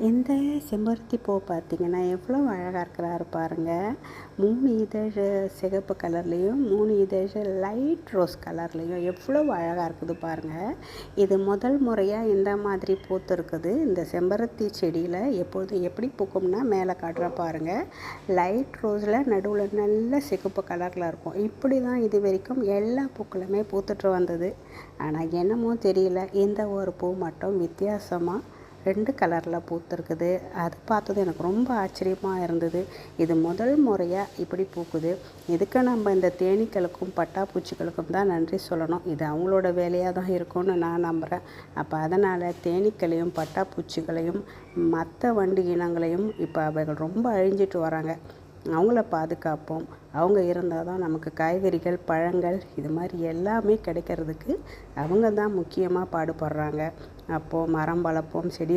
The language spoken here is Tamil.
இந்த செம்பருத்தி பூ பார்த்தீங்கன்னா, எவ்வளோ அழகா இருக்கிறாரு பாருங்க. 3 இதழ் சிகப்பு கலர்லேயும், 3 இதழ் லைட் ரோஸ் கலர்லேயும் எவ்வளோ அழகா இருக்குது பாருங்க. இது முதல் முறையாக இந்த மாதிரி பூத்திருக்குது. இந்த செம்பருத்தி செடியில் எப்போதும் எப்படி பூக்கும்னா, மேலே காட்டுறேன் பாருங்க. லைட் ரோஸில் நடுவில் நல்ல சிகப்பு கலரில் இருக்கும். இப்படி தான் இது வரைக்கும் எல்லா பூக்களுமே பூத்துட்டு வந்தது. ஆனால் என்னமோ தெரியல, இந்த ஒரு பூ மட்டும் வித்தியாசமாக 2 கலரில் பூத்துருக்குது. அது பார்த்தது எனக்கு ரொம்ப ஆச்சரியமாக இருந்தது. இது முதல் முறையாக இப்படி பூக்குது. இதுக்கு நம்ம இந்த தேனீக்களுக்கும் பட்டாப்பூச்சிகளுக்கும் தான் நன்றி சொல்லணும். இது அவங்களோட வேலையாக தான் இருக்கும்னு நான் நம்புகிறேன். அப்போ அதனால் தேனீக்களையும் பட்டாப்பூச்சிகளையும் மற்ற வண்டு இனங்களையும் இப்போ அவைகள் ரொம்ப அழிஞ்சிட்டு வராங்க. அவங்கள பாதுகாப்போம். அவங்க இருந்தால் தான் நமக்கு காய்கறிகள், பழங்கள் இது மாதிரி எல்லாமே கிடைக்கிறதுக்கு அவங்க தான் முக்கியமாக பாடுபடுறாங்க. அப்போது மரம் வளர்ப்போம், செடி